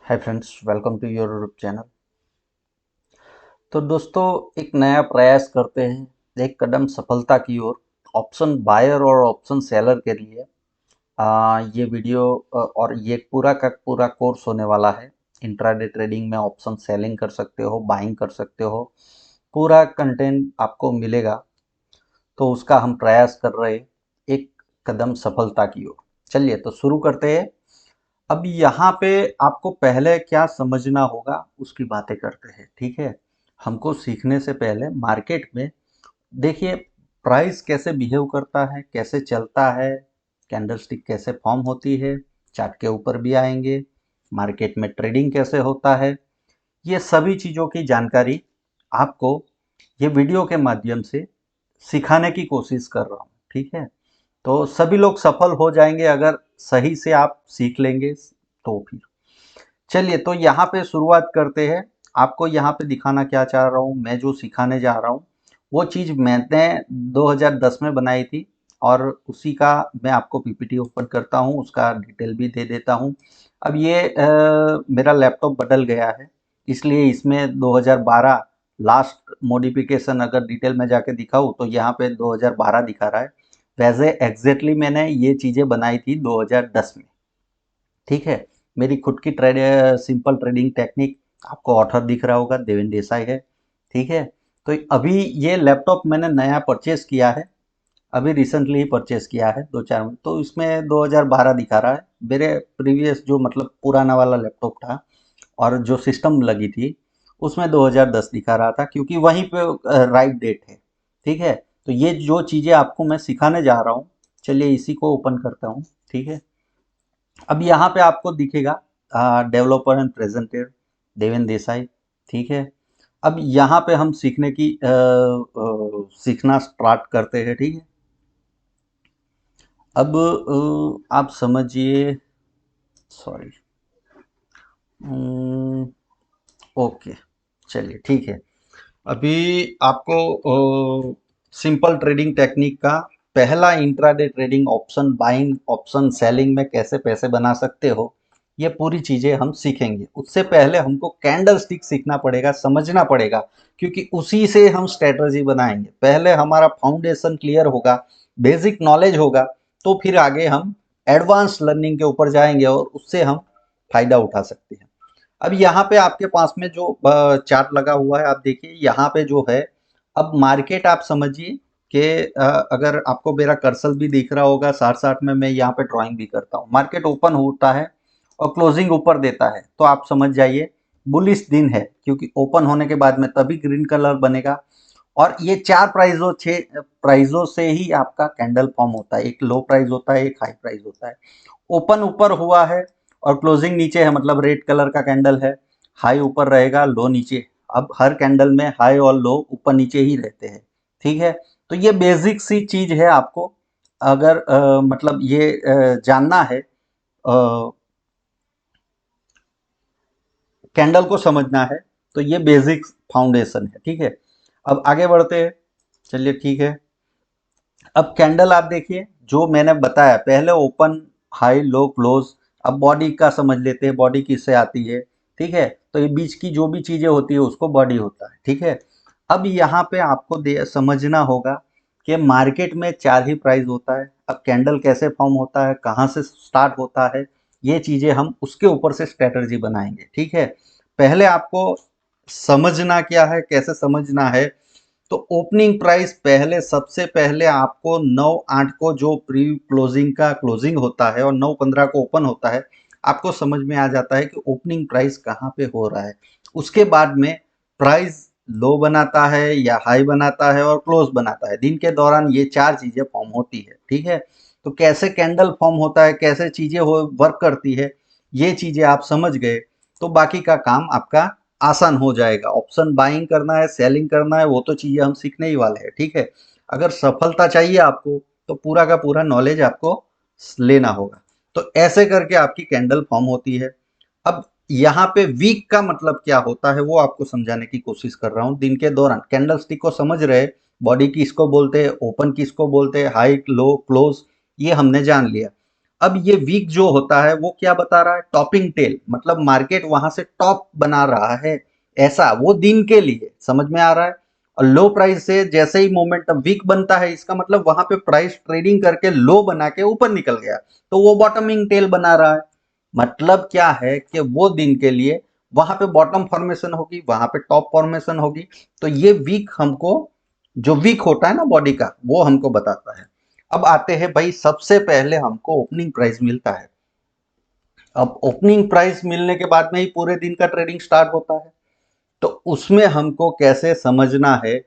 Hi friends, welcome to your YouTube channel. तो दोस्तों, एक नया प्रयास करते हैं, एक कदम सफलता की ओर। ऑप्शन बायर और ऑप्शन सेलर के लिए ये वीडियो और ये पूरा का पूरा कोर्स होने वाला है। इंट्राडे ट्रेडिंग में ऑप्शन सेलिंग कर सकते हो, बाइंग कर सकते हो, पूरा कंटेंट आपको मिलेगा। तो उसका हम प्रयास कर रहे हैं, एक कदम सफलता की ओर। चलिए तो शुरू करते हैं। अब यहाँ पे आपको पहले क्या समझना होगा उसकी बातें करते हैं, ठीक है। हमको सीखने से पहले मार्केट में देखिए, प्राइस कैसे बिहेव करता है, कैसे चलता है, कैंडलस्टिक कैसे फॉर्म होती है, चार्ट के ऊपर भी आएंगे, मार्केट में ट्रेडिंग कैसे होता है। ये सभी चीज़ों की जानकारी आपको ये वीडियो के माध्यम से सिखाने की कोशिश कर रहा हूँ, ठीक है। तो सभी लोग सफल हो जाएंगे अगर सही से आप सीख लेंगे तो। फिर चलिए तो यहाँ पे शुरुआत करते हैं। आपको यहाँ पे दिखाना क्या चाह रहा हूँ, मैं जो सिखाने जा रहा हूँ वो चीज़ मैंने 2010 में बनाई थी, और उसी का मैं आपको पीपीटी ओपन करता हूँ, उसका डिटेल भी दे देता हूँ। अब ये मेरा लैपटॉप बदल गया है, इसलिए इसमें 2012 लास्ट मॉडिफिकेशन अगर डिटेल में जाके दिखाऊँ तो यहाँ पे 2012 दिखा रहा है। वैसे एग्जैक्टली मैंने ये चीज़ें बनाई थी 2010 में, ठीक है। मेरी खुद की सिंपल ट्रेडिंग टेक्निक, आपको ऑथर दिख रहा होगा, देवेंद्र देसाई है, ठीक है। तो अभी ये लैपटॉप मैंने नया परचेस किया है, अभी रिसेंटली ही परचेस किया है 2-4 में, तो इसमें 2012 दिखा रहा है। मेरे प्रीवियस जो मतलब पुराना वाला लैपटॉप था और जो सिस्टम लगी थी उसमें 2010 दिखा रहा था, क्योंकि वहीं पे राइट डेट है, ठीक है। तो ये जो चीज़ें आपको मैं सिखाने जा रहा हूँ, चलिए इसी को ओपन करता हूँ, ठीक है। अब यहाँ पे आपको दिखेगा developer and presenter Devendra Desai, ठीक है। अब यहाँ पे हम सीखना स्टार्ट करते हैं, ठीक है। अब आप समझिए, सॉरी, ओके, चलिए ठीक है। अभी आपको सिंपल ट्रेडिंग टेक्निक का पहला intraday trading, option buying option selling में कैसे पैसे बना सकते हो, ये पूरी चीजें हम सीखेंगे। उससे पहले हमको कैंडल स्टिक सीखना पड़ेगा, समझना पड़ेगा, क्योंकि उसी से हम स्ट्रेटजी बनाएंगे। पहले हमारा फाउंडेशन क्लियर होगा, बेसिक नॉलेज होगा, तो फिर आगे हम एडवांस लर्निंग के ऊपर जाएंगे और उससे हम फायदा उठा सकते हैं। अब यहाँ पे आपके पास में जो चार्ट लगा हुआ है, आप देखिए यहाँ पे जो है, अब मार्केट आप समझिए कि अगर आपको मेरा कर्सर भी दिख रहा होगा, साथ साथ में मैं यहाँ पे ड्राइंग भी करता हूँ। मार्केट ओपन होता है और क्लोजिंग ऊपर देता है, तो आप समझ जाइए बुलिश दिन है, क्योंकि ओपन होने के बाद में तभी ग्रीन कलर बनेगा। और ये चार प्राइजों, छह प्राइजों से ही आपका कैंडल फॉर्म होता है। एक लो प्राइस होता है, एक हाई प्राइस होता है। ओपन ऊपर हुआ है और क्लोजिंग नीचे है, मतलब रेड कलर का कैंडल है। हाई ऊपर रहेगा, लो नीचे। अब हर कैंडल में हाई और लो ऊपर नीचे ही रहते हैं, ठीक है। तो ये बेसिक सी चीज है, आपको अगर मतलब ये जानना है, कैंडल को समझना है, तो ये बेसिक फाउंडेशन है, ठीक है। अब आगे बढ़ते हैं, चलिए ठीक है। अब कैंडल आप देखिए, जो मैंने बताया पहले, ओपन हाई लो क्लोज। अब बॉडी का समझ लेते हैं, बॉडी किससे आती है, ठीक है। तो ये बीच की जो भी चीजें होती है उसको बॉडी होता है, ठीक है। अब यहाँ पे आपको समझना होगा कि मार्केट में चार ही प्राइस होता है। अब कैंडल कैसे फॉर्म होता है, कहाँ से स्टार्ट होता है, ये चीजें हम उसके ऊपर से स्ट्रेटजी बनाएंगे, ठीक है। पहले आपको समझना क्या है, कैसे समझना है। तो ओपनिंग प्राइस पहले, सबसे पहले आपको 9/8 को जो प्री क्लोजिंग का क्लोजिंग होता है और 9/15 को ओपन होता है, आपको समझ में आ जाता है कि ओपनिंग प्राइस कहाँ पे हो रहा है। उसके बाद में प्राइस लो बनाता है या हाई बनाता है और क्लोज बनाता है। दिन के दौरान ये चार चीजें फॉर्म होती है, ठीक है। तो कैसे कैंडल फॉर्म होता है, कैसे चीजें हो वर्क करती है, ये चीजें आप समझ गए तो बाकी का काम आपका आसान हो जाएगा। ऑप्शन बाइंग करना है, सेलिंग करना है, वो तो चीजें हम सीखने ही वाले हैं, ठीक है। अगर सफलता चाहिए आपको तो पूरा का पूरा नॉलेज आपको लेना होगा। तो ऐसे करके आपकी कैंडल फॉर्म होती है। अब यहाँ पे वीक का मतलब क्या होता है वो आपको समझाने की कोशिश कर रहा हूँ। दिन के दौरान कैंडल स्टिक को समझ रहे, बॉडी किसको बोलते हैं, ओपन किसको बोलते हैं, हाई लो क्लोज, ये हमने जान लिया। अब ये वीक जो होता है वो क्या बता रहा है, टॉपिंग टेल, मतलब मार्केट वहां से टॉप बना रहा है, ऐसा वो दिन के लिए समझ में आ रहा है। और लो प्राइस से जैसे ही मोमेंटम वीक बनता है, इसका मतलब वहां पे प्राइस ट्रेडिंग करके लो बना के ऊपर निकल गया, तो वो बॉटमिंग टेल बना रहा है। मतलब क्या है कि वो दिन के लिए वहां पे बॉटम फॉर्मेशन होगी, वहां पे टॉप फॉर्मेशन होगी। तो ये वीक हमको, जो वीक होता है ना बॉडी का, वो हमको बताता है। अब आते हैं भाई, सबसे पहले हमको ओपनिंग प्राइस मिलता है। अब ओपनिंग प्राइस मिलने के बाद में ही पूरे दिन का ट्रेडिंग स्टार्ट होता है। तो उसमें हमको कैसे समझना है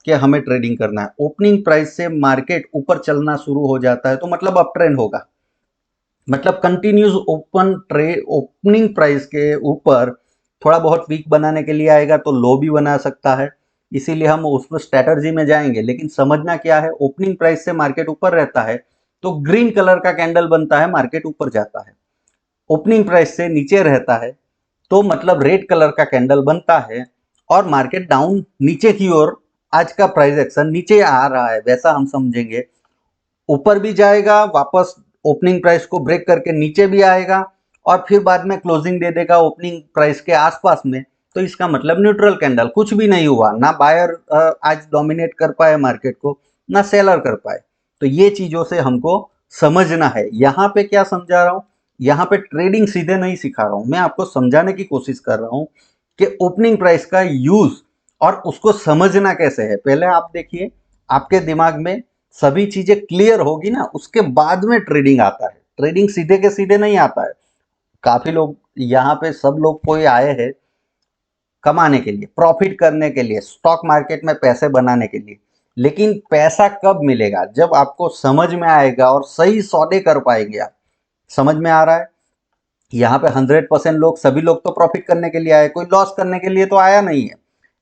कि हमें ट्रेडिंग करना है। ओपनिंग प्राइस से मार्केट ऊपर चलना शुरू हो जाता है तो मतलब अप ट्रेंड होगा, मतलब कंटिन्यूस ओपनिंग प्राइस के ऊपर थोड़ा बहुत वीक बनाने के लिए आएगा तो लो भी बना सकता है, इसीलिए हम उसमें स्ट्रेटजी में जाएंगे। लेकिन समझना क्या है, ओपनिंग प्राइस से मार्केट ऊपर रहता है तो ग्रीन कलर का कैंडल बनता है, मार्केट ऊपर जाता है। ओपनिंग प्राइस से नीचे रहता है तो मतलब रेड कलर का कैंडल बनता है और मार्केट डाउन नीचे की ओर, आज का प्राइस एक्शन नीचे आ रहा है वैसा हम समझेंगे। ऊपर भी जाएगा वापस, ओपनिंग प्राइस को ब्रेक करके नीचे भी आएगा और फिर बाद में क्लोजिंग दे देगा ओपनिंग प्राइस के आसपास में। तो इसका मतलब न्यूट्रल कैंडल, कुछ भी नहीं हुआ, ना बायर आज डोमिनेट कर पाए मार्केट को, ना सेलर कर पाए। तो ये चीजों से हमको समझना है। यहाँ पे क्या समझा रहा हूँ, यहाँ पे ट्रेडिंग सीधे नहीं सिखा रहा हूँ, मैं आपको समझाने की कोशिश कर रहा हूँ कि ओपनिंग प्राइस का यूज और उसको समझना कैसे है। पहले आप देखिए, आपके दिमाग में सभी चीजें क्लियर होगी ना, उसके बाद में ट्रेडिंग आता है। ट्रेडिंग सीधे के सीधे नहीं आता है। काफी लोग यहाँ पे, सब लोग कोई आए हैं कमाने के लिए, प्रॉफिट करने के लिए, स्टॉक मार्केट में पैसे बनाने के लिए। लेकिन पैसा कब मिलेगा, जब आपको समझ में आएगा और सही सौदे कर पाएंगे आप। समझ में आ रहा है, यहाँ पे 100% लोग, सभी लोग तो प्रॉफिट करने के लिए आए, कोई लॉस करने के लिए तो आया नहीं है।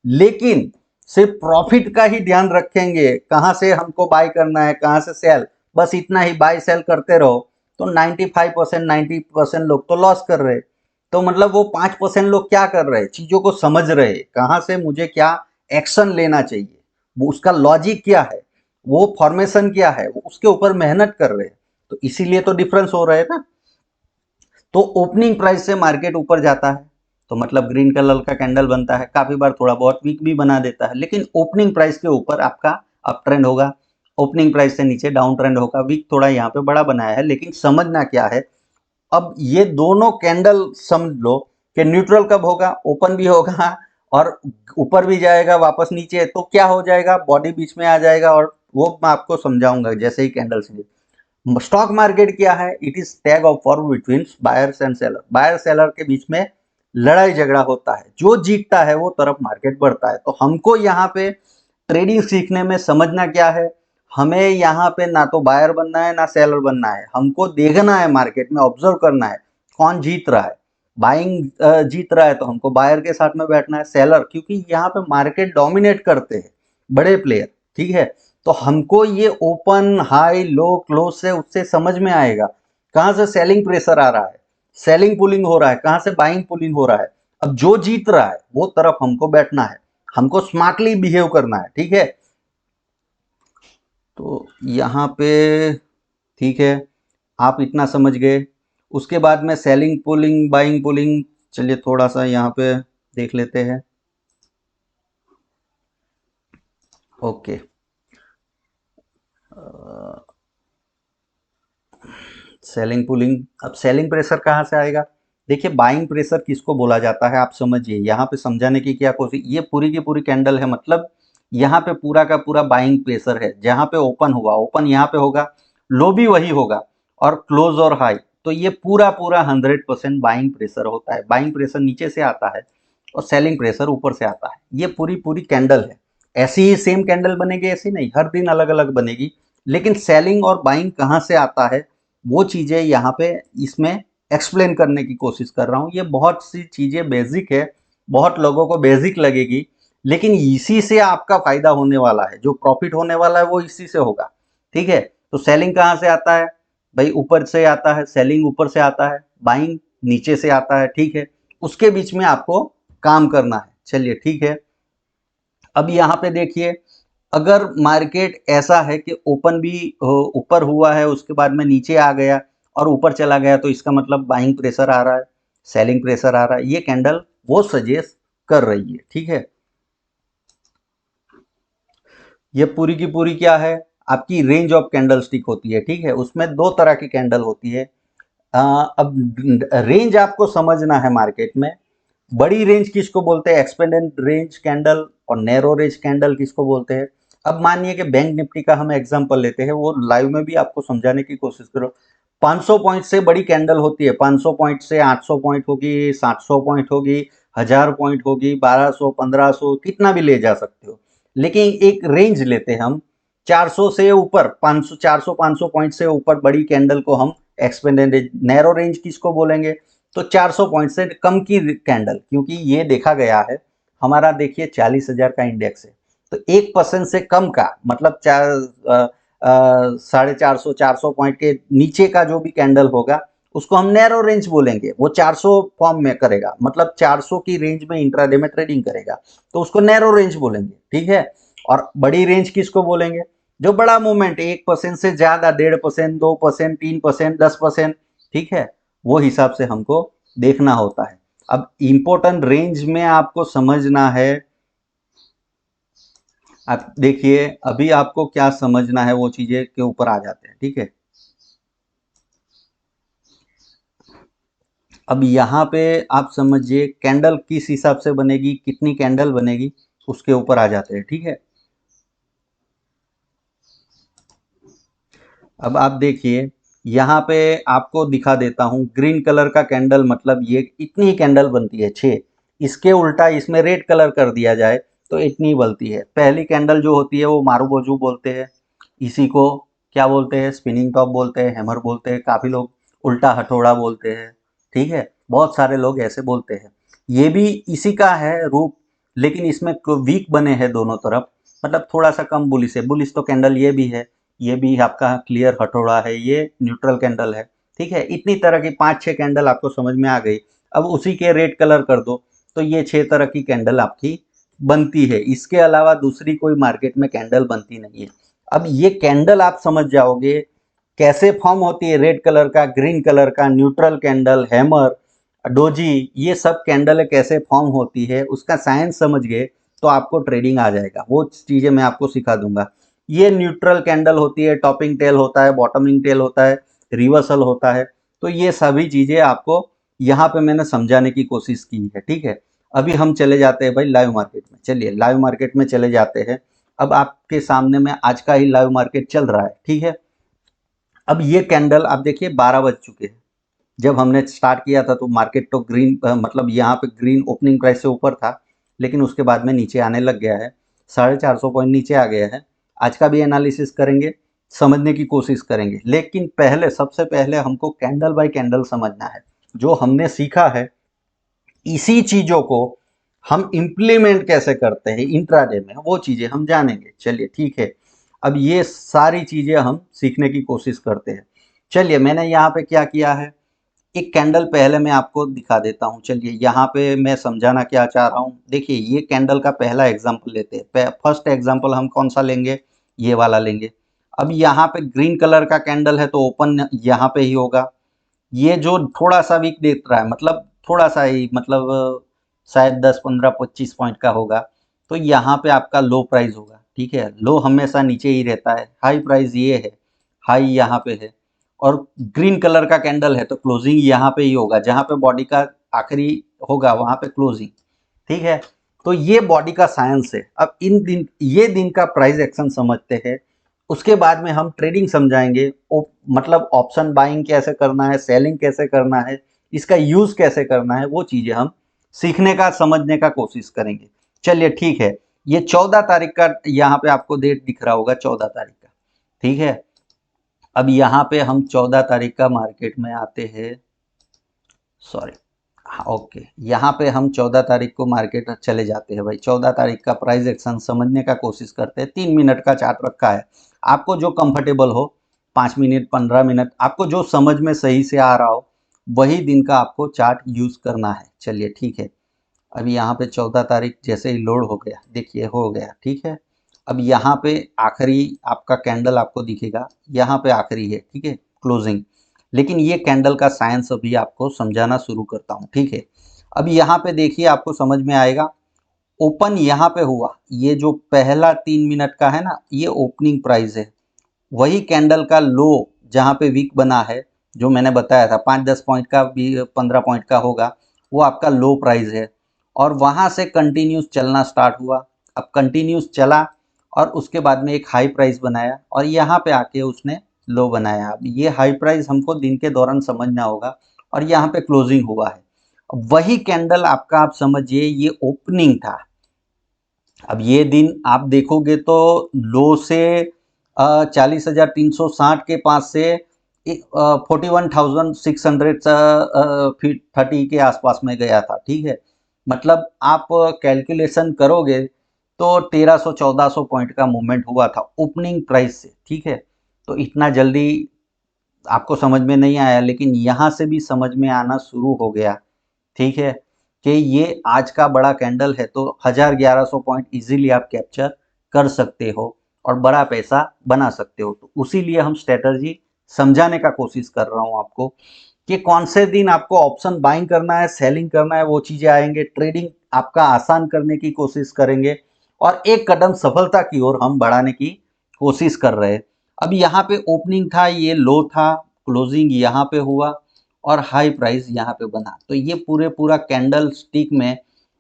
लेकिन सिर्फ प्रॉफिट का ही ध्यान रखेंगे, कहाँ से हमको बाय करना है, कहाँ से सेल, बस इतना ही बाय सेल करते रहो, तो 95% 90% लोग तो लॉस कर रहे। तो मतलब वो 5% लोग क्या कर रहे, चीजों को समझ रहे, कहाँ से मुझे क्या एक्शन लेना चाहिए, वो उसका लॉजिक क्या है, वो फॉर्मेशन क्या है, वो उसके ऊपर मेहनत कर रहे। तो इसीलिए तो डिफरेंस हो रहा है ना। तो ओपनिंग प्राइस से मार्केट ऊपर जाता है तो मतलब ग्रीन कलर का कैंडल बनता है, काफी बार थोड़ा बहुत वीक भी बना देता है, लेकिन ओपनिंग प्राइस के ऊपर आपका अप ट्रेंड होगा, ओपनिंग प्राइस से नीचे डाउन ट्रेंड होगा। वीक थोड़ा यहाँ पे बड़ा बनाया है, लेकिन समझना क्या है, अब ये दोनों कैंडल समझ लो कि न्यूट्रल कब होगा, ओपन भी होगा और ऊपर भी जाएगा वापस नीचे, तो क्या हो जाएगा, बॉडी बीच में आ जाएगा। और वो मैं आपको समझाऊंगा जैसे ही कैंडल से। स्टॉक मार्केट क्या है, it is tug of war between buyers and seller. Buyer seller के बीच में लड़ाई झगड़ा होता है, जो जीतता है वो तरफ मार्केट बढ़ता है। तो हमको यहाँ पे ट्रेडिंग सीखने में समझना क्या है, हमें यहाँ पे ना तो बायर बनना है ना सेलर बनना है, हमको देखना है मार्केट में, ऑब्जर्व करना है कौन जीत रहा है। बाइंग जीत रहा है तो हमको बायर के साथ में बैठना है, सेलर क्योंकि यहाँ पे मार्केट डोमिनेट करते हैं बड़े प्लेयर, ठीक है। तो हमको ये ओपन हाई लो क्लोज से उससे समझ में आएगा कहाँ से सेलिंग प्रेशर आ रहा है, सेलिंग पुलिंग हो रहा है, कहाँ से बाइंग पुलिंग हो रहा है। अब जो जीत रहा है वो तरफ हमको बैठना है, हमको स्मार्टली बिहेव करना है, ठीक है। तो यहाँ पे ठीक है, आप इतना समझ गए। उसके बाद में सेलिंग पुलिंग बाइंग पुलिंग, चलिए थोड़ा सा यहाँ पे देख लेते हैं। ओके, सेलिंग पुलिंग, अब सेलिंग प्रेशर कहाँ से आएगा। देखिए बाइंग प्रेशर किसको बोला जाता है आप समझिए, यहाँ पे समझाने की क्या कोशिश, ये पूरी की पूरी कैंडल है, मतलब यहाँ पे पूरा का पूरा बाइंग प्रेशर है। जहाँ पे ओपन हुआ, ओपन यहाँ पे होगा, लो भी वही होगा, और क्लोज और हाई, तो ये पूरा पूरा 100% बाइंग प्रेशर होता है। बाइंग प्रेशर नीचे से आता है और सेलिंग प्रेशर ऊपर से आता है। ये पूरी पूरी कैंडल है, ऐसी ही सेम कैंडल बनेगी, ऐसी नहीं, हर दिन अलग अलग बनेगी। लेकिन सेलिंग और बाइंग कहाँ से आता है, वो चीज़ें यहाँ पे इसमें एक्सप्लेन करने की कोशिश कर रहा हूँ। ये बहुत सी चीज़ें बेसिक है, बहुत लोगों को बेसिक लगेगी, लेकिन इसी से आपका फायदा होने वाला है, जो प्रॉफिट होने वाला है वो इसी से होगा, ठीक है। तो सेलिंग कहाँ से आता है भाई, ऊपर से आता है, सेलिंग ऊपर से आता है, बाइंग नीचे से आता है, ठीक है। उसके बीच में आपको काम करना है, चलिए ठीक है। अब यहाँ पे देखिए, अगर मार्केट ऐसा है कि ओपन भी ऊपर हुआ है उसके बाद में नीचे आ गया, और ऊपर चला गया तो इसका मतलब बाइंग प्रेशर आ रहा है, सेलिंग प्रेशर आ रहा है। ये कैंडल वो सजेस्ट कर रही है, ठीक है। ये पूरी की पूरी क्या है, आपकी रेंज ऑफ कैंडल स्टिक होती है, ठीक है। उसमें दो तरह की कैंडल होती है। अब रेंज आपको समझना है मार्केट में। बड़ी रेंज किसको बोलते हैं, एक्सपेंडेंट रेंज कैंडल, और नैरो रेंज कैंडल किसको बोलते हैं। अब मानिए कि बैंक निफ्टी का हम एग्जांपल लेते हैं, वो लाइव में भी आपको समझाने की कोशिश करो। 500 पॉइंट से बड़ी कैंडल होती है, 500 पॉइंट से 800 पॉइंट होगी, 700 पॉइंट होगी, 1000 पॉइंट होगी, 1200, 1500, कितना भी ले जा सकते हो। लेकिन एक रेंज लेते हैं हम 400 से ऊपर, 500, 400, 500 पॉइंट से ऊपर बड़ी कैंडल को हम एक्सपेंडेंट रेंज। नैरो रेंज किसको बोलेंगे, तो 400 पॉइंट से कम की कैंडल, क्योंकि ये देखा गया है हमारा, देखिए 40,000 का इंडेक्स है, तो 1% से कम का मतलब 450, 400 पॉइंट के नीचे का जो भी कैंडल होगा उसको हम नैरो रेंज बोलेंगे। वो 400 फॉर्म में करेगा, मतलब 400 की रेंज में इंट्राडे में ट्रेडिंग करेगा, तो उसको नैरो रेंज बोलेंगे, ठीक है। और बड़ी रेंज किसको बोलेंगे, जो बड़ा मूवमेंट 1% से ज्यादा, 1.5%, 2%, 3%, 10%, ठीक है, वो हिसाब से हमको देखना होता है। अब इंपॉर्टेंट रेंज में आपको समझना है, आप देखिए अभी आपको क्या समझना है वो चीजें के ऊपर आ जाते हैं, ठीक है। अब यहाँ पे आप समझिए कैंडल किस हिसाब से बनेगी, कितनी कैंडल बनेगी, उसके ऊपर आ जाते हैं, ठीक है। अब आप देखिए यहाँ पे आपको दिखा देता हूँ, ग्रीन कलर का कैंडल मतलब ये इतनी ही कैंडल बनती है 6। इसके उल्टा इसमें रेड कलर कर दिया जाए तो इतनी बनती है। पहली कैंडल जो होती है वो मारूबोजू बोलते हैं, इसी को क्या बोलते हैं, स्पिनिंग टॉप बोलते हैं, हैमर बोलते हैं, काफ़ी लोग उल्टा हथौड़ा बोलते हैं, ठीक है, बहुत सारे लोग ऐसे बोलते हैं। ये भी इसी का है रूप, लेकिन इसमें वीक बने हैं दोनों तरफ, मतलब थोड़ा सा कम बुलिश है। बुलिश तो कैंडल ये भी है, ये भी आपका क्लियर हथौड़ा है, ये न्यूट्रल कैंडल है, ठीक है। इतनी तरह की 5-6 कैंडल आपको समझ में आ गई। अब उसी के रेड कलर कर दो तो ये 6 तरह की कैंडल आपकी बनती है। इसके अलावा दूसरी कोई मार्केट में कैंडल बनती नहीं है। अब ये कैंडल आप समझ जाओगे कैसे फॉर्म होती है, रेड कलर का, ग्रीन कलर का, न्यूट्रल कैंडल, हैमर, डोजी, ये सब कैंडल कैसे फॉर्म होती है उसका साइंस समझ गए तो आपको ट्रेडिंग आ जाएगा। वो चीज़ें मैं आपको सिखा दूंगा। ये न्यूट्रल कैंडल होती है, टॉपिंग टेल होता है, बॉटमिंग टेल होता है, रिवर्सल होता है, तो ये सभी चीज़ें आपको यहाँ पे मैंने समझाने की कोशिश की है, ठीक है। अभी हम चले जाते हैं भाई लाइव मार्केट में, चलिए लाइव मार्केट में चले जाते हैं। अब आपके सामने में आज का ही लाइव मार्केट चल रहा है, ठीक है। अब ये कैंडल आप देखिए 12 बज चुके हैं, जब हमने स्टार्ट किया था तो मार्केट तो ग्रीन मतलब यहाँ पे ग्रीन ओपनिंग प्राइस से ऊपर था, लेकिन उसके बाद में नीचे आने लग गया है, 450 पॉइंट नीचे आ गया है। आज का भी एनालिसिस करेंगे, समझने की कोशिश करेंगे, लेकिन पहले सबसे पहले हमको कैंडल बाय कैंडल समझना है। जो हमने सीखा है इसी चीज़ों को हम इम्प्लीमेंट कैसे करते हैं इंट्राडे में, वो चीज़ें हम जानेंगे, चलिए ठीक है। अब ये सारी चीज़ें हम सीखने की कोशिश करते हैं। चलिए मैंने यहाँ पे क्या किया है, एक कैंडल पहले मैं आपको दिखा देता हूँ। चलिए यहाँ पे मैं समझाना क्या चाह रहा हूँ, देखिए ये कैंडल का पहला एग्जांपल लेते हैं। फर्स्ट एग्जांपल हम कौन सा लेंगे, ये वाला लेंगे। अब यहाँ पे ग्रीन कलर का कैंडल है तो ओपन यहाँ पे ही होगा। ये जो थोड़ा सा वीक देख रहा है, मतलब थोड़ा सा ही, मतलब शायद 10, 15, 25 पॉइंट का होगा, तो यहाँ पे आपका लो प्राइस होगा, ठीक है। लो हमेशा नीचे ही रहता है, हाई प्राइस ये है, हाई यहाँ पे है। और ग्रीन कलर का कैंडल है तो क्लोजिंग यहाँ पे ही होगा, जहाँ पे बॉडी का आखिरी होगा वहाँ पे क्लोजिंग, ठीक है। तो ये बॉडी का साइंस है। अब इन दिन ये दिन का प्राइस एक्शन समझते हैं, उसके बाद में हम ट्रेडिंग समझाएंगे, मतलब ऑप्शन बाइंग कैसे करना है, सेलिंग कैसे करना है, इसका यूज़ कैसे करना है, वो चीज़ें हम सीखने का समझने का कोशिश करेंगे। चलिए ठीक है, ये 14 तारीख का यहाँ पे आपको डेट दिख रहा होगा, 14 तारीख का, ठीक है। अब यहाँ पे हम 14 तारीख का मार्केट में आते हैं, सॉरी, हाँ ओके, यहाँ पे हम 14 तारीख को मार्केट चले जाते हैं भाई। 14 तारीख का प्राइस एक्शन समझने का कोशिश करते हैं। 3 मिनट का चार्ट रखा है, आपको जो कंफर्टेबल हो, 5 मिनट, 15 मिनट, आपको जो समझ में सही से आ रहा हो वही दिन का आपको चार्ट यूज़ करना है। चलिए ठीक है, अभी यहाँ पे 14 तारीख जैसे ही लोड हो गया, देखिए हो गया, ठीक है। अब यहाँ पे आखिरी आपका कैंडल आपको दिखेगा, यहाँ पे आखिरी है, ठीक है, क्लोजिंग। लेकिन ये कैंडल का साइंस अभी आपको समझाना शुरू करता हूँ, ठीक है। अब यहाँ पे देखिए आपको समझ में आएगा, ओपन यहाँ पे हुआ, ये जो पहला 3 मिनट का है ना, ये ओपनिंग प्राइस है। वही कैंडल का लो जहाँ पे वीक बना है, जो मैंने बताया था 5-10 पॉइंट का भी 15 पॉइंट का होगा, वो आपका लो प्राइस है। और वहाँ से कंटिन्यूस चलना स्टार्ट हुआ। अब कंटिन्यूस चला और उसके बाद में एक हाई प्राइस बनाया और यहाँ पे आके उसने लो बनाया। अब ये हाई प्राइस हमको दिन के दौरान समझना होगा और यहाँ पे क्लोजिंग हुआ है। वही कैंडल आपका, आप समझिए ये ओपनिंग था। अब ये दिन आप देखोगे तो लो से 40,360 के पास से 41,630 के आसपास में गया था, ठीक है। मतलब आप कैलकुलेशन करोगे तो 1300-1400 पॉइंट का मूवमेंट हुआ था ओपनिंग प्राइस से, ठीक है। तो इतना जल्दी आपको समझ में नहीं आया, लेकिन यहाँ से भी समझ में आना शुरू हो गया, ठीक है, कि ये आज का बड़ा कैंडल है तो 1100 पॉइंट इजीली आप कैप्चर कर सकते हो और बड़ा पैसा बना सकते हो। तो उसी लिए हम स्ट्रेटजी समझाने का कोशिश कर रहा हूँ आपको कि कौन से दिन आपको ऑप्शन बाइंग करना है, सेलिंग करना है, वो चीज़ें आएंगे। ट्रेडिंग आपका आसान करने की कोशिश करेंगे और एक कदम सफलता की ओर हम बढ़ाने की कोशिश कर रहे हैं। अब यहाँ पे ओपनिंग था, ये लो था, क्लोजिंग यहाँ पे हुआ और हाई प्राइस यहाँ पे बना। तो ये पूरा कैंडल स्टिक में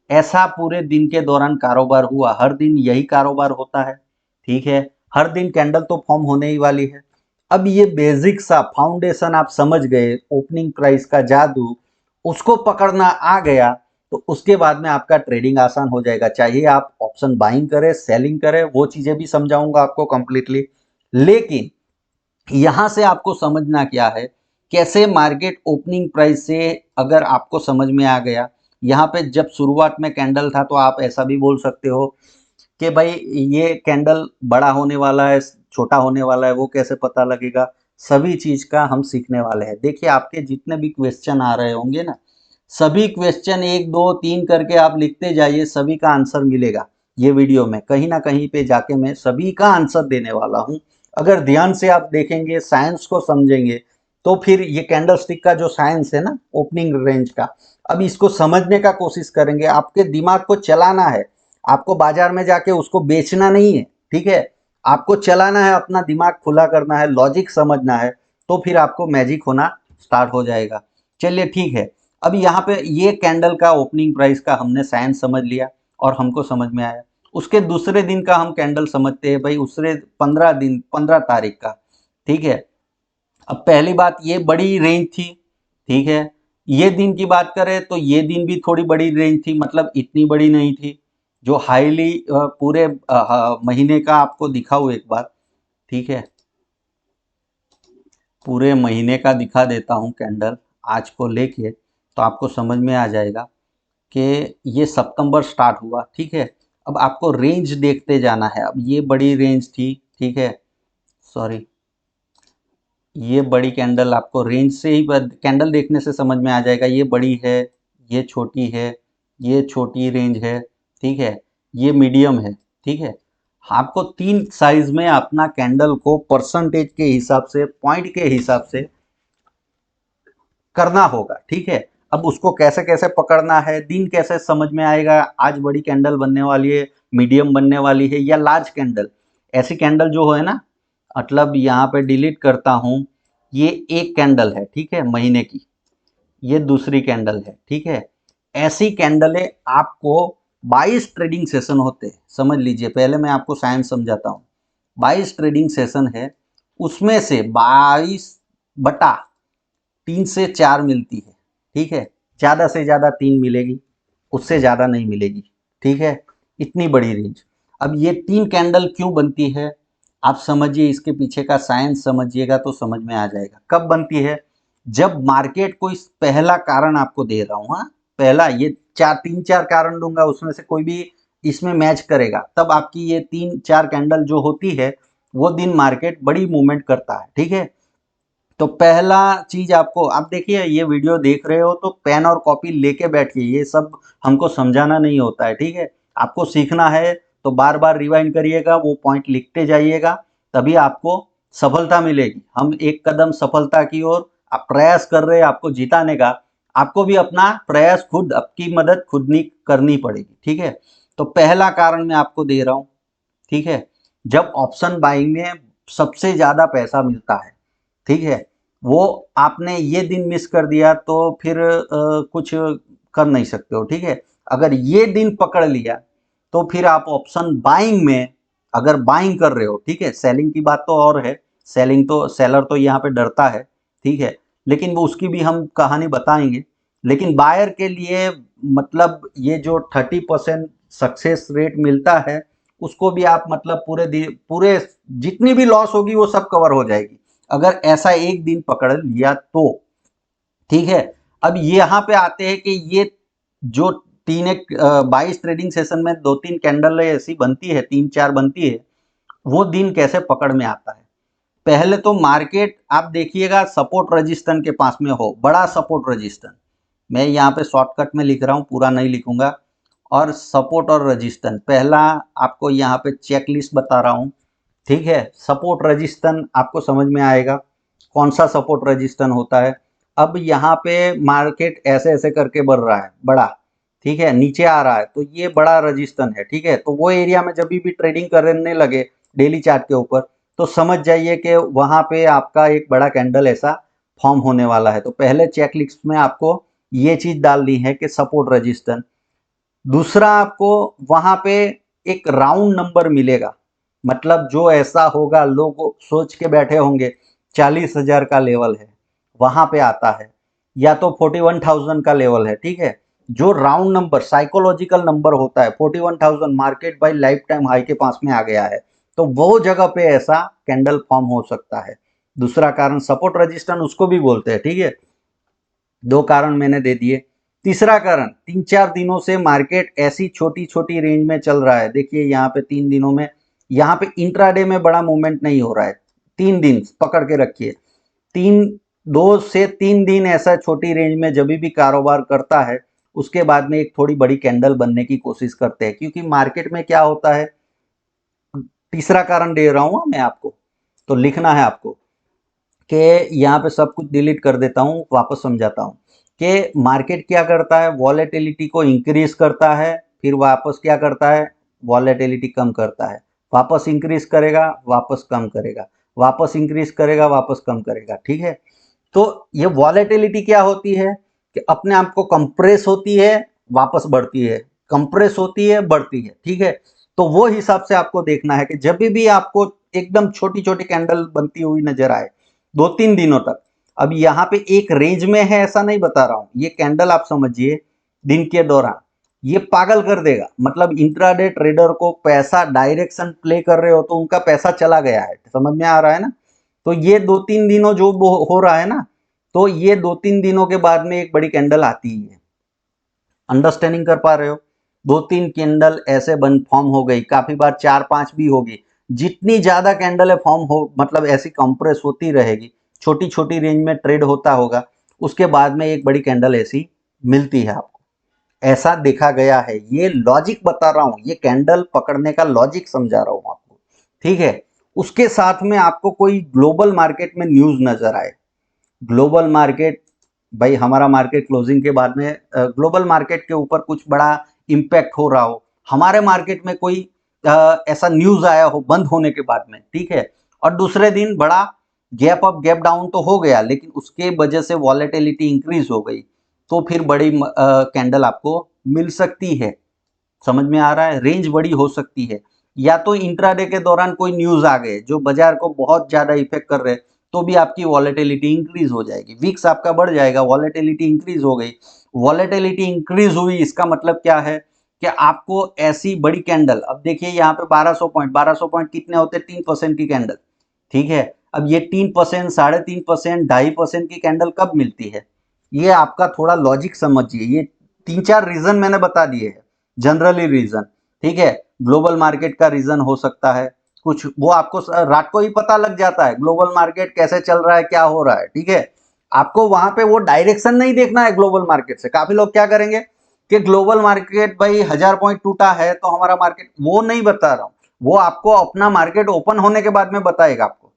ऐसा पूरे दिन के दौरान कारोबार हुआ। हर दिन यही कारोबार होता है, ठीक है। हर दिन कैंडल तो फॉर्म होने ही वाली है। अब ये बेसिक सा फाउंडेशन आप समझ गए, ओपनिंग प्राइस का जादू, उसको पकड़ना आ गया तो उसके बाद में आपका ट्रेडिंग आसान हो जाएगा। चाहिए आप ऑप्शन बाइंग करें, सेलिंग करें, वो चीजें भी समझाऊंगा आपको कंप्लीटली। लेकिन यहां से आपको समझना क्या है, कैसे मार्केट ओपनिंग प्राइस से अगर आपको समझ में आ गया, यहाँ पे जब शुरुआत में कैंडल था तो आप ऐसा भी बोल सकते हो कि भाई ये कैंडल बड़ा होने वाला है, छोटा होने वाला है, वो कैसे पता लगेगा। सभी चीज का हम सीखने वाले हैं। देखिए आपके जितने भी क्वेश्चन आ रहे होंगे ना, सभी क्वेश्चन 1 2 3 करके आप लिखते जाइए, सभी का आंसर मिलेगा। ये वीडियो में कहीं ना कहीं पे जाके मैं सभी का आंसर देने वाला हूँ। अगर ध्यान से आप देखेंगे, साइंस को समझेंगे, तो फिर ये कैंडल स्टिक का जो साइंस है ना ओपनिंग रेंज का, अब इसको समझने का कोशिश करेंगे। आपके दिमाग को चलाना है, आपको बाजार में जाके उसको बेचना नहीं है, ठीक है। आपको चलाना है, अपना दिमाग खुला करना है, लॉजिक समझना है, तो फिर आपको मैजिक होना स्टार्ट हो जाएगा। चलिए ठीक है। अब यहाँ पे ये कैंडल का ओपनिंग प्राइस का हमने साइंस समझ लिया और हमको समझ में आया। उसके दूसरे दिन का हम कैंडल समझते हैं भाई, उससे 15 दिन, 15 तारीख का, ठीक है। अब पहली बात, ये बड़ी रेंज थी, ठीक है। ये दिन की बात करें तो ये दिन भी थोड़ी बड़ी रेंज थी, मतलब इतनी बड़ी नहीं थी। जो हाईली पूरे महीने का आपको दिखाऊँ एक बार, ठीक है। पूरे महीने का दिखा देता हूँ कैंडल आज को लेके, तो आपको समझ में आ जाएगा कि ये सितंबर स्टार्ट हुआ, ठीक है। अब आपको रेंज देखते जाना है। अब ये बड़ी रेंज थी, ठीक है, सॉरी, ये बड़ी कैंडल आपको रेंज से ही कैंडल देखने से समझ में आ जाएगा। ये बड़ी है, ये छोटी है, ये छोटी रेंज है, ठीक है, ये मीडियम है, ठीक है। आपको 3 साइज में अपना कैंडल को परसेंटेज के हिसाब से, पॉइंट के हिसाब से करना होगा, ठीक है। अब उसको कैसे कैसे पकड़ना है, दिन कैसे समझ में आएगा, आज बड़ी कैंडल बनने वाली है, मीडियम बनने वाली है या लार्ज कैंडल। ऐसी कैंडल जो है ना, मतलब यहाँ पे डिलीट करता हूँ, ये एक कैंडल है, ठीक है, महीने की, ये दूसरी कैंडल है, ठीक है। ऐसी कैंडलें आपको 22 ट्रेडिंग सेशन होते हैं, समझ लीजिए। पहले मैं आपको साइंस समझाता हूँ। 22 ट्रेडिंग सेशन है, उसमें से 22/3 से 4 मिलती है, ठीक है। ज़्यादा से ज़्यादा 3 मिलेगी, उससे ज़्यादा नहीं मिलेगी, ठीक है। इतनी बड़ी रेंज। अब ये 3 कैंडल क्यों बनती है, आप समझिए, इसके पीछे का साइंस समझिएगा तो समझ में आ जाएगा। कब बनती है, जब मार्केट को, इस पहला कारण आपको दे रहा हूँ, हाँ, पहला, ये 3 4 कारण दूंगा, उसमें से कोई भी इसमें मैच करेगा, तब आपकी ये 3 4 कैंडल जो होती है, वो दिन मार्केट बड़ी मूवमेंट करता है, ठीक है। तो पहला चीज आपको, आप देखिए ये वीडियो देख रहे हो तो पेन और कॉपी लेके बैठिए। ये सब हमको समझाना नहीं होता है, ठीक है। आपको सीखना है तो बार बार रिवाइंड करिएगा, वो पॉइंट लिखते जाइएगा, तभी आपको सफलता मिलेगी। हम एक कदम सफलता की ओर आप प्रयास कर रहे हैं आपको जिताने का, आपको भी अपना प्रयास खुद, आपकी मदद खुद नहीं करनी पड़ेगी, ठीक है। तो पहला कारण मैं आपको दे रहा हूं, ठीक है। जब ऑप्शन बाइंग में सबसे ज्यादा पैसा मिलता है, ठीक है, वो आपने ये दिन मिस कर दिया तो फिर कुछ कर नहीं सकते हो, ठीक है। अगर ये दिन पकड़ लिया तो फिर आप ऑप्शन बाइंग में अगर बाइंग कर रहे हो, ठीक है, सेलिंग की बात तो और है, सेलिंग तो सेलर तो यहाँ पे डरता है, ठीक है, लेकिन वो उसकी भी हम कहानी बताएंगे। लेकिन बायर के लिए मतलब ये जो 30% सक्सेस रेट मिलता है, उसको भी आप मतलब पूरे जितनी भी लॉस होगी वो सब कवर हो जाएगी अगर ऐसा एक दिन पकड़ लिया तो, ठीक है। अब यहाँ पे आते हैं कि ये जो 22 ट्रेडिंग सेशन में 2-3 कैंडल ऐसी बनती है, 3-4 बनती है, वो दिन कैसे पकड़ में आता है। पहले तो मार्केट आप देखिएगा सपोर्ट रेजिस्टेंस के पास में हो, बड़ा सपोर्ट रेजिस्टेंस, मैं यहाँ पे शॉर्टकट में लिख रहा हूँ, पूरा नहीं लिखूंगा। और सपोर्ट और रेजिस्टेंस पहला आपको यहाँ पे चेक लिस्ट बता रहा हूँ, ठीक है। सपोर्ट रेजिस्टेंस आपको समझ में आएगा कौन सा सपोर्ट रेजिस्टेंस होता है। अब यहाँ पे मार्केट ऐसे ऐसे करके बढ़ रहा है, बड़ा, ठीक है, नीचे आ रहा है, तो ये बड़ा रेजिस्टेंस है, ठीक है। तो वो एरिया में जब भी ट्रेडिंग करने लगे डेली चार्ट के ऊपर, तो समझ जाइए कि वहां पे आपका एक बड़ा कैंडल ऐसा फॉर्म होने वाला है। तो पहले चेक लिस्ट में आपको ये चीज डालनी है कि सपोर्ट रेजिस्टेंस। दूसरा आपको वहां पे एक राउंड नंबर मिलेगा, मतलब जो ऐसा होगा लोग सोच के बैठे होंगे 40,000 का लेवल है, वहां पे आता है, या तो 41,000 का लेवल है, ठीक है। जो राउंड नंबर साइकोलॉजिकल नंबर होता है 41,000 market by life time high के पास में आ गया है, तो वो जगह पे ऐसा कैंडल फॉर्म हो सकता है। दूसरा कारण सपोर्ट रेजिस्टेंस उसको भी बोलते हैं, ठीक है। दो कारण मैंने दे दिए। तीसरा कारण 3-4 दिनों से मार्केट ऐसी छोटी छोटी रेंज में चल रहा है, देखिए यहाँ पे 3 दिनों में, यहाँ पे इंट्राडे में बड़ा मूवमेंट नहीं हो रहा है, 3 दिन पकड़ के रखिए, 2 से 3 दिन ऐसा छोटी रेंज में जब भी कारोबार करता है, उसके बाद में एक थोड़ी बड़ी कैंडल बनने की कोशिश करते हैं, क्योंकि मार्केट में क्या होता है, तीसरा कारण दे रहा हूं मैं आपको, तो लिखना है आपको कि यहाँ पे सब कुछ डिलीट कर देता हूँ, वापस समझाता हूँ कि मार्केट क्या करता है, वॉलेटिलिटी को इंक्रीज करता है, फिर वापस क्या करता है, वॉलेटिलिटी कम करता है, वापस इंक्रीज करेगा, वापस कम करेगा, वापस इंक्रीज करेगा, वापस कम करेगा, ठीक है। तो ये वॉलेटिलिटी क्या होती है कि अपने आप को कंप्रेस होती है, वापस बढ़ती है, कंप्रेस होती है, बढ़ती है, ठीक है। तो वो हिसाब से आपको देखना है कि जब भी आपको एकदम छोटी छोटी कैंडल बनती हुई नजर आए 2-3 दिनों तक, अब यहाँ पे एक रेंज में है ऐसा नहीं बता रहा हूं, ये कैंडल आप समझिए दिन के दौरान ये पागल कर देगा, मतलब इंट्राडे ट्रेडर को पैसा डायरेक्शन प्ले कर रहे हो तो उनका पैसा चला गया है, समझ में आ रहा है ना। तो ये 2-3 दिनों जो हो रहा है ना, तो ये 2-3 दिनों के बाद में एक बड़ी कैंडल आती ही है, अंडरस्टैंडिंग कर पा रहे हो। 2-3 कैंडल ऐसे बन फॉर्म हो गई, काफी बार 4-5 भी होगी, जितनी ज्यादा कैंडल है फॉर्म हो मतलब ऐसी कंप्रेस होती रहेगी, छोटी छोटी रेंज में ट्रेड होता होगा, उसके बाद में एक बड़ी कैंडल ऐसी मिलती है आपको, ऐसा देखा गया है। ये लॉजिक बता रहा हूं, ये कैंडल पकड़ने का लॉजिक समझा रहा हूं आपको, ठीक है। उसके साथ में आपको कोई ग्लोबल मार्केट में न्यूज नजर आए, ग्लोबल मार्केट, भाई हमारा मार्केट क्लोजिंग के बाद में ग्लोबल मार्केट के ऊपर कुछ बड़ा इम्पैक्ट हो रहा हो, हमारे मार्केट में कोई ऐसा न्यूज आया हो बंद होने के बाद में, ठीक है, और दूसरे दिन बड़ा गैप अप गैप डाउन तो हो गया, लेकिन उसके वजह से वॉलेटिलिटी इंक्रीज हो गई, तो फिर बड़ी कैंडल आपको मिल सकती है, समझ में आ रहा है, रेंज बड़ी हो सकती है। या तो इंट्राडे के दौरान कोई न्यूज आ गए जो बाजार को बहुत ज्यादा इफेक्ट कर रहे हैं, तो भी आपकी वॉलेटिलिटी इंक्रीज हो जाएगी, विक्स आपका बढ़ जाएगा, वॉलेटिलिटी इंक्रीज हो गई। वॉलेटिलिटी इंक्रीज हुई इसका मतलब क्या है कि आपको ऐसी बड़ी कैंडल, अब देखिए यहाँ पे 1200 पॉइंट कितने होते हैं, 3% की कैंडल, ठीक है। अब ये 3%, 3.5%, 2.5% की कैंडल कब मिलती है, ये आपका थोड़ा लॉजिक समझिए। ये 3-4 रीजन मैंने बता दिए हैं, जनरली रीजन, ठीक है। ग्लोबल मार्केट का रीजन हो सकता है कुछ, वो आपको रात को ही पता लग जाता है ग्लोबल मार्केट कैसे चल रहा है, क्या हो रहा है, ठीक है। आपको वहां पे वो डायरेक्शन नहीं देखना है ग्लोबल मार्केट से, काफी लोग क्या करेंगे कि ग्लोबल मार्केट भाई 1000 पॉइंट टूटा है तो हमारा मार्केट, वो नहीं बता रहा हूं, वो आपको अपना मार्केट ओपन होने के बाद में बताएगा आपको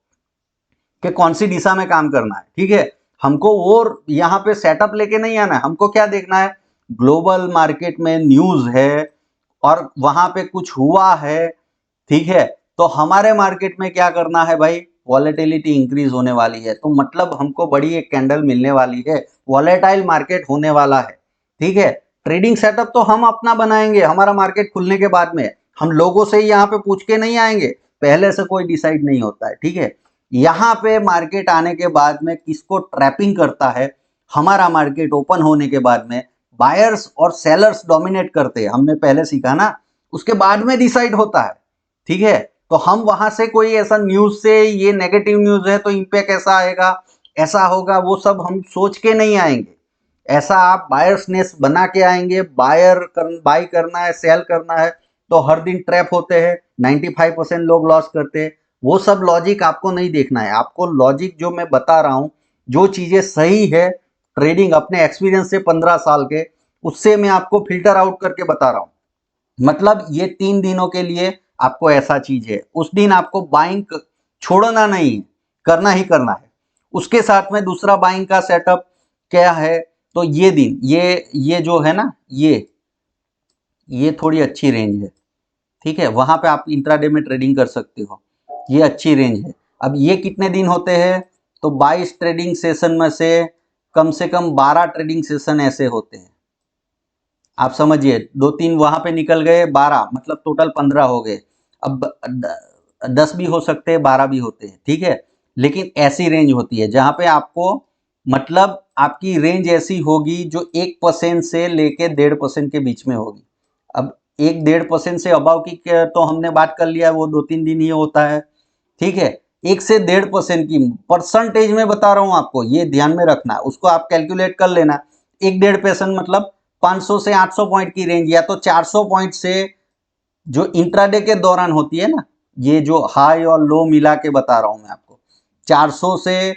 कि कौन सी दिशा में काम करना है, ठीक है। हमको वो यहाँ पे सेटअप लेके नहीं आना है, हमको क्या देखना है, ग्लोबल मार्केट में न्यूज है और वहां पे कुछ हुआ है, ठीक है, तो हमारे मार्केट में क्या करना है भाई, वॉलेटिलिटी इंक्रीज होने वाली है, तो मतलब हमको बड़ी एक कैंडल मिलने वाली है, वॉलेटाइल मार्केट होने वाला है, ठीक है। ट्रेडिंग सेटअप तो हम अपना बनाएंगे हमारा मार्केट खुलने के बाद में, हम लोगों से ही यहाँ पे पूछ के नहीं आएंगे, पहले से कोई डिसाइड नहीं होता है, ठीक है। यहाँ पे मार्केट आने के बाद में किसको ट्रैपिंग करता है, हमारा मार्केट ओपन होने के बाद में बायर्स और सेलर्स डोमिनेट करते हैं, हमने पहले सीखा ना, उसके बाद में डिसाइड होता है, ठीक है। तो हम वहां से कोई ऐसा न्यूज से ये नेगेटिव न्यूज है तो इम्पैक्ट ऐसा आएगा, ऐसा होगा, वो सब हम सोच के नहीं आएंगे, ऐसा आप बायर्सनेस बना के आएंगे, बाई करना है, सेल करना है, तो हर दिन ट्रैप होते हैं, 95% लोग लॉस करते हैं, वो सब लॉजिक आपको नहीं देखना है, आपको लॉजिक जो मैं बता रहा हूं, जो चीजें सही है, ट्रेडिंग अपने एक्सपीरियंस से 15 साल के, उससे मैं आपको फिल्टर आउट करके बता रहा हूं। मतलब ये 3 दिनों के लिए आपको ऐसा चीज है, उस दिन आपको बाइंग छोड़ना नहीं है, करना ही करना है। उसके साथ में दूसरा बाइंग का सेटअप क्या है, तो ये दिन ये जो है ना, ये थोड़ी अच्छी रेंज है, ठीक है, वहां पे आप इंट्राडे में ट्रेडिंग कर सकते हो, ये अच्छी रेंज है। अब ये कितने दिन होते हैं, तो 22 ट्रेडिंग सेशन में से कम 12 ट्रेडिंग सेशन ऐसे होते हैं, आप समझिए, 2-3 वहां पे निकल गए, 12 मतलब टोटल 15 हो गए। अब 10 भी हो सकते हैं, 12 भी होते हैं, ठीक है, लेकिन ऐसी रेंज होती है जहां पे आपको, मतलब आपकी रेंज ऐसी होगी जो 1% से लेके 1.5% के बीच में होगी। अब 1-1.5% से अबाव की तो हमने बात कर लिया, वो 2-3 दिन ही होता है, ठीक है। 1 से 1.5% की परसेंटेज में बता रहा हूं आपको, ये ध्यान में रखना, उसको आप कैलकुलेट कर लेना। 1-1.5% मतलब 500 से 800 पॉइंट की रेंज, या तो 400 पॉइंट से जो इंट्राडे के दौरान होती है ना, ये जो हाई और लो मिला के बता रहा हूं मैं आपको, 400 से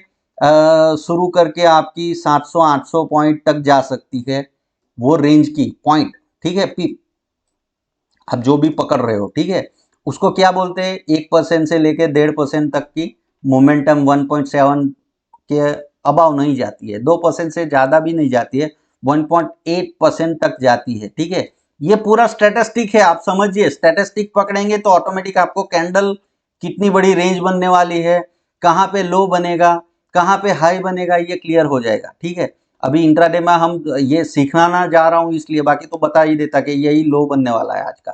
शुरू करके आपकी 700-800 पॉइंट तक जा सकती है, वो रेंज की पॉइंट, ठीक है, पिप, आप जो भी पकड़ रहे हो, ठीक है, उसको क्या बोलते हैं, 1% से लेके 1.5% तक की मोमेंटम 1.7 के अबाव नहीं जाती है, 2% से ज्यादा भी नहीं जाती है, 1.8% तक जाती है, ठीक है। ये पूरा स्टैटिस्टिक है, आप समझिए, स्टैटिस्टिक पकड़ेंगे तो ऑटोमेटिक आपको कैंडल कितनी बड़ी रेंज बनने वाली है, कहाँ पे लो बनेगा, कहाँ पे हाई बनेगा, ये क्लियर हो जाएगा, ठीक है। अभी इंट्राडे में हम ये सीखना जा रहा हूँ इसलिए, बाकी तो बता ही देता कि यही लो बनने वाला है आज का,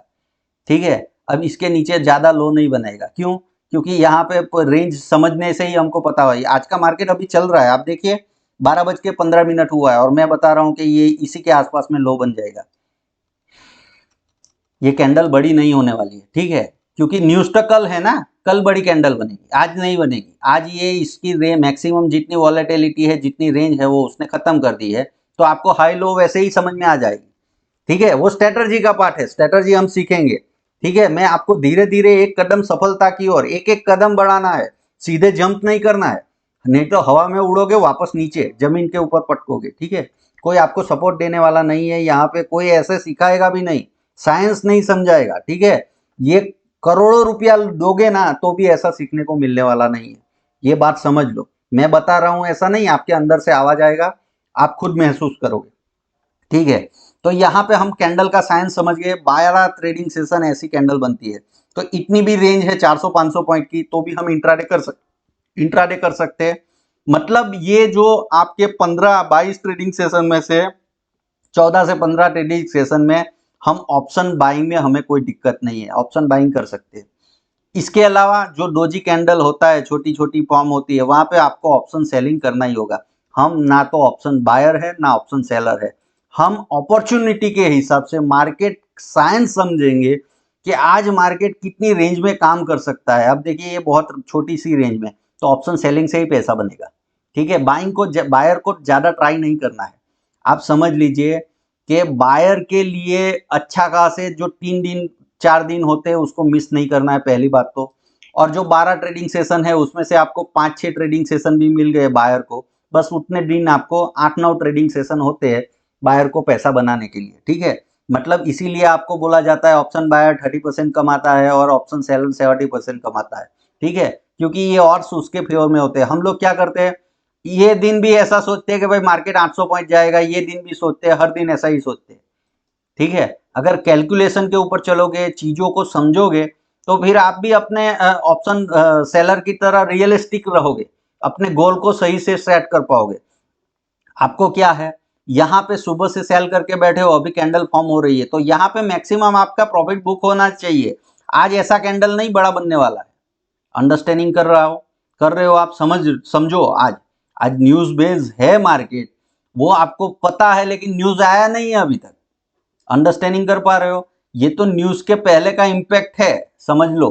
ठीक है। अब इसके नीचे ज्यादा लो नहीं बनेगा, क्यों, क्योंकि यहाँ पे रेंज समझने से ही हमको पता हुआ, आज का मार्केट अभी चल रहा है, आप देखिए 12:15 हुआ है और मैं बता रहा हूँ कि ये इसी के आसपास में लो बन जाएगा, ये कैंडल बड़ी नहीं होने वाली है, ठीक है, क्योंकि न्यूज तो कल है ना, कल बड़ी कैंडल बनेगी, आज नहीं बनेगी, आज ये इसकी मैक्सिमम जितनी वॉलेटिलिटी है, जितनी रेंज है, वो उसने खत्म कर दी है, तो आपको हाई लो वैसे ही समझ में आ जाएगी, ठीक है, वो स्ट्रेटर्जी का पार्ट है, स्ट्रेटर्जी हम सीखेंगे, ठीक है। मैं आपको धीरे धीरे एक कदम सफलता की ओर, एक एक कदम बढ़ाना है, सीधे जंप नहीं करना है, नहीं तो हवा में उड़ोगे वापस नीचे जमीन के ऊपर पटकोगे, ठीक है। कोई आपको सपोर्ट देने वाला नहीं है यहाँ पे, कोई ऐसे सिखाएगा भी नहीं, साइंस नहीं समझाएगा, ठीक है। ये करोड़ों रुपया दोगे ना तो भी ऐसा सीखने को मिलने वाला नहीं है, ये बात समझ लो, मैं बता रहा हूं ऐसा नहीं, आपके अंदर से आवाज आएगा, आप खुद महसूस करोगे, ठीक है। तो यहाँ पे हम कैंडल का साइंस समझ गए, 12 ट्रेडिंग सेशन ऐसी कैंडल बनती है, तो इतनी भी रेंज है 400-500 पॉइंट की, तो भी हम इंट्राडे कर सकते हैं। मतलब ये जो आपके 15-22 ट्रेडिंग सेशन में से 14 से 15 ट्रेडिंग सेशन में हम ऑप्शन बाइंग में हमें कोई दिक्कत नहीं है, ऑप्शन बाइंग कर सकते हैं। इसके अलावा जो डोजी कैंडल होता है, छोटी छोटी फॉर्म होती है, वहां पे आपको ऑप्शन सेलिंग करना ही होगा। हम ना तो ऑप्शन बायर है ना ऑप्शन सेलर है, हम अपॉर्चुनिटी के हिसाब से मार्केट साइंस समझेंगे कि आज मार्केट कितनी रेंज में काम कर सकता है। अब देखिए ये बहुत छोटी सी रेंज में, तो ऑप्शन सेलिंग से ही पैसा बनेगा, ठीक है। बायर को ज्यादा ट्राई नहीं करना है, आप समझ लीजिए कि बायर के लिए अच्छा खासे जो 3 दिन 4 दिन होते हैं उसको मिस नहीं करना है, पहली बात तो। और जो 12 ट्रेडिंग सेशन है उसमें से आपको 5-6 ट्रेडिंग सेशन भी मिल गए बायर को, बस उतने दिन आपको 8-9 ट्रेडिंग सेशन होते हैं बायर को पैसा बनाने के लिए, ठीक है। मतलब इसीलिए आपको बोला जाता है ऑप्शन बायर 30% कमाता है और ऑप्शन सेलर 70% कमाता है, ठीक है, क्योंकि ये और उसके फेवर में होते हैं। हम लोग क्या करते हैं, ये दिन भी ऐसा सोचते हैं कि भाई मार्केट 800 पॉइंट जाएगा, ये दिन भी सोचते हैं, हर दिन ऐसा ही सोचते हैं। ठीक है, अगर कैलकुलेशन के ऊपर चलोगे, चीजों को समझोगे, तो फिर आप भी अपने ऑप्शन सेलर की तरह रियलिस्टिक रहोगे, अपने गोल को सही से सेट कर पाओगे। आपको क्या है, यहाँ पे सुबह से सेल करके बैठे हो, अभी कैंडल फॉर्म हो रही है, तो यहाँ पे मैक्सिमम आपका प्रॉफिट बुक होना चाहिए। आज ऐसा कैंडल नहीं बड़ा बनने वाला है। अंडरस्टैंडिंग कर रहे हो आप, समझो। आज आज न्यूज बेस्ड है मार्केट, वो आपको पता है, लेकिन न्यूज आया नहीं है अभी तक। अंडरस्टैंडिंग कर पा रहे हो? ये तो न्यूज के पहले का इम्पैक्ट है, समझ लो।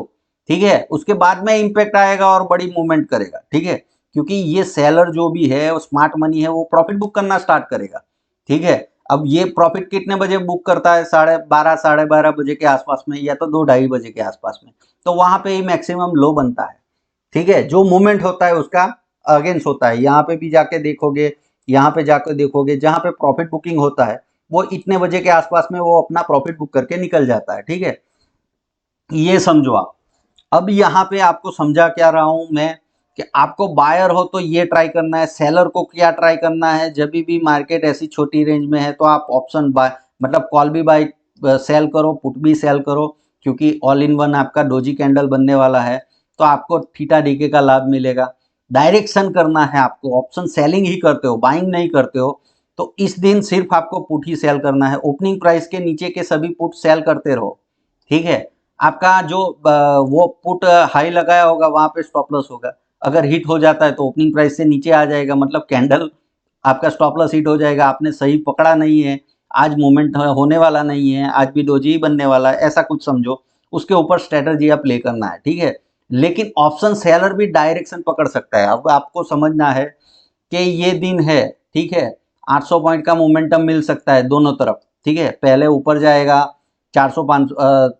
ठीक है, उसके बाद में इम्पैक्ट आएगा और बड़ी मूवमेंट करेगा। ठीक है, क्योंकि ये सेलर जो भी है, वो स्मार्ट मनी है, वो प्रॉफिट बुक करना स्टार्ट करेगा। ठीक है, अब ये प्रॉफिट कितने बजे बुक करता है? 12:30 12:30 बजे के आसपास में, या तो 2 ढाई बजे के आसपास में। तो वहां पे ही मैक्सिमम लो बनता है। ठीक है, जो मूवमेंट होता है उसका अगेंस्ट होता है। यहाँ पे भी जाके देखोगे, यहाँ पे जाकर देखोगे, जहां पे प्रॉफिट बुकिंग होता है वो इतने बजे के आसपास में वो अपना प्रॉफिट बुक करके निकल जाता है। ठीक है, ये समझो आप। अब यहाँ पे आपको समझा क्या रहा हूं मैं, कि आपको बायर हो तो ये ट्राई करना है, सेलर को क्या ट्राई करना है। जब भी मार्केट ऐसी छोटी रेंज में है तो आप ऑप्शन बाय, मतलब कॉल भी बाय सेल करो, पुट भी सेल करो, क्योंकि ऑल इन वन आपका डोजी कैंडल बनने वाला है, तो आपको थीटा डीके का लाभ मिलेगा। डायरेक्शन करना है आपको, ऑप्शन सेलिंग ही करते हो, बाइंग नहीं करते हो, तो इस दिन सिर्फ आपको पुट ही सेल करना है। ओपनिंग प्राइस के नीचे के सभी पुट सेल करते रहो। ठीक है, आपका जो वो पुट हाई लगाया होगा वहां पे स्टॉप लॉस होगा। अगर हिट हो जाता है तो ओपनिंग प्राइस से नीचे आ जाएगा, मतलब कैंडल आपका स्टॉप लॉस हिट हो जाएगा, आपने सही पकड़ा नहीं है, आज मूवमेंट होने वाला नहीं है, आज भी डोजी ही बनने वाला है, ऐसा कुछ समझो। उसके ऊपर स्ट्रेटजी आप प्ले करना है। ठीक है, लेकिन ऑप्शन सेलर भी डायरेक्शन पकड़ सकता है। अब आपको समझना है कि ये दिन है, ठीक है, 800 पॉइंट का मोमेंटम मिल सकता है दोनों तरफ। ठीक है, पहले ऊपर जाएगा 400 500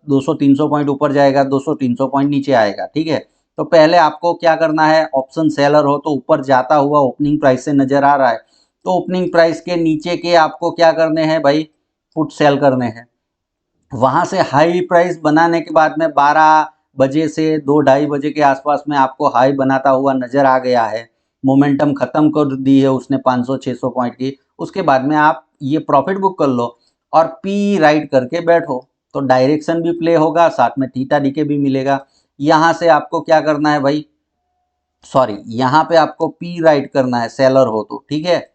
200 300 पॉइंट ऊपर जाएगा, 200 300 पॉइंट नीचे आएगा। ठीक है, तो पहले आपको क्या करना है, ऑप्शन सेलर हो तो ऊपर जाता हुआ ओपनिंग प्राइस से नजर आ रहा है, तो ओपनिंग प्राइस के नीचे के आपको क्या करने हैं भाई, पुट सेल करने हैं। वहां से हाई प्राइस बनाने के बाद में 12 बजे से 2 ढाई बजे के आसपास में आपको हाई बनाता हुआ नजर आ गया है, मोमेंटम खत्म कर दी है उसने 500 600 पॉइंट की, उसके बाद में आप ये प्रॉफिट बुक कर लो और पी राइट करके बैठो, तो डायरेक्शन भी प्ले होगा, साथ में थीटा डीके भी मिलेगा। यहाँ से आपको क्या करना है भाई, सॉरी, यहाँ पे आपको पी राइट करना है सेलर हो तो। ठीक है,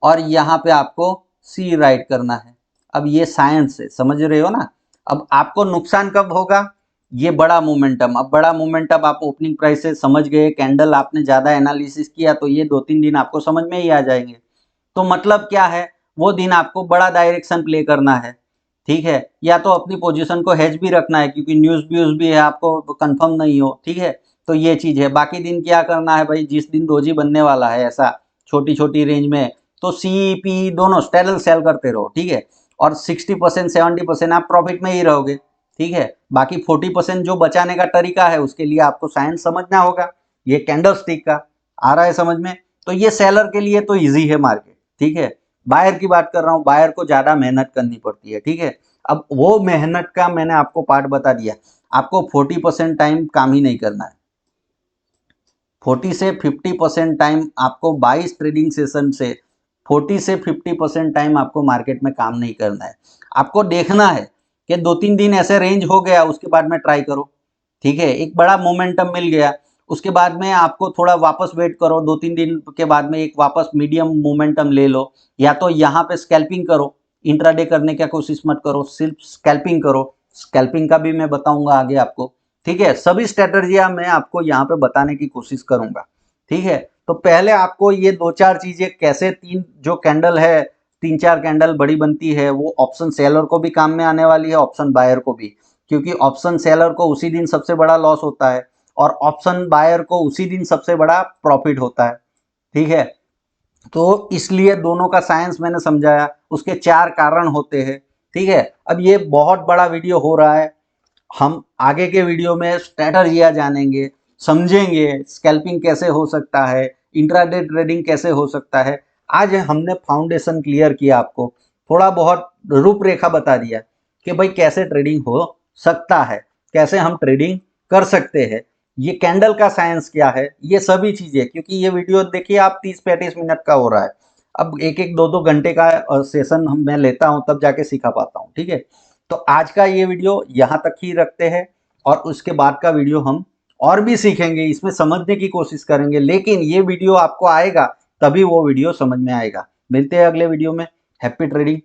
और यहाँ पे आपको सी राइट करना है। अब ये साइंस है, समझ रहे हो ना। अब आपको नुकसान कब होगा, ये बड़ा मोमेंटम। अब बड़ा मोमेंटम आप ओपनिंग प्राइस से समझ गए, कैंडल आपने ज्यादा एनालिसिस किया, तो ये 2-3 दिन आपको समझ में ही आ जाएंगे। तो मतलब क्या है, वो दिन आपको बड़ा डायरेक्शन प्ले करना है। ठीक है, या तो अपनी पोजीशन को हेज भी रखना है, क्योंकि न्यूज व्यूज भी है, आपको कंफर्म नहीं हो। ठीक है, तो ये चीज है। बाकी दिन क्या करना है भाई, जिस दिन डोजी बनने वाला है ऐसा छोटी छोटी रेंज में, तो सी पी दोनों स्टेरल सेल करते रहो। ठीक है, और 60% 70% आप प्रॉफिट में ही रहोगे। ठीक है, बाकी 40% जो बचाने का तरीका है उसके लिए आपको साइंस समझना होगा। ये कैंडल स्टिक का आ रहा है समझ में। तो ये सेलर के लिए तो ईजी है मार्केट। ठीक है, बायर की बात कर रहा हूँ, बायर को ज्यादा मेहनत करनी पड़ती है। ठीक है, अब वो मेहनत का मैंने आपको पार्ट बता दिया। आपको 40% टाइम काम ही नहीं करना है, 40 से 50% टाइम आपको 22 ट्रेडिंग सेशन से 40 से 50% टाइम आपको मार्केट में काम नहीं करना है। आपको देखना है कि 2-3 दिन ऐसे रेंज हो गया, उसके बाद में ट्राई करो। ठीक है, एक बड़ा मोमेंटम मिल गया, उसके बाद में आपको थोड़ा वापस वेट करो, 2-3 दिन के बाद में एक वापस मीडियम मोमेंटम ले लो, या तो यहाँ पे स्कैल्पिंग करो। इंट्राडे करने की कोशिश मत करो, सिर्फ स्कैल्पिंग करो। स्कैल्पिंग का भी मैं बताऊंगा आगे आपको। ठीक है, सभी स्ट्रेटजियां मैं आपको यहाँ पे बताने की कोशिश करूंगा। ठीक है, तो पहले आपको ये 2-4 चीजें कैसे, तीन जो कैंडल है, 3-4 कैंडल बड़ी बनती है, वो ऑप्शन सेलर को भी काम में आने वाली है, ऑप्शन बायर को भी, क्योंकि ऑप्शन सेलर को उसी दिन सबसे बड़ा लॉस होता है और ऑप्शन बायर को उसी दिन सबसे बड़ा प्रॉफिट होता है। ठीक है, तो इसलिए दोनों का साइंस मैंने समझाया, उसके 4 कारण होते हैं। ठीक है, अब ये बहुत बड़ा वीडियो हो रहा है, हम आगे के वीडियो में स्ट्रेटजियाँ जानेंगे, समझेंगे स्कैल्पिंग कैसे हो सकता है, इंट्राडे ट्रेडिंग कैसे हो सकता है। आज हमने फाउंडेशन क्लियर किया, आपको थोड़ा बहुत रूपरेखा बता दिया कि भाई कैसे ट्रेडिंग हो सकता है, कैसे हम ट्रेडिंग कर सकते हैं। ये कैंडल का साइंस क्या है, ये सभी चीजें, क्योंकि ये वीडियो देखिए आप 30-35 मिनट का हो रहा है। अब एक एक दो दो घंटे का सेशन हम मैं लेता हूं तब जाके सिखा पाता हूं, ठीक है। तो आज का ये वीडियो यहाँ तक ही रखते हैं, और उसके बाद का वीडियो हम और भी सीखेंगे, इसमें समझने की कोशिश करेंगे, लेकिन ये वीडियो आपको आएगा तभी वो वीडियो समझ में आएगा। मिलते हैं अगले वीडियो में। Happy trading.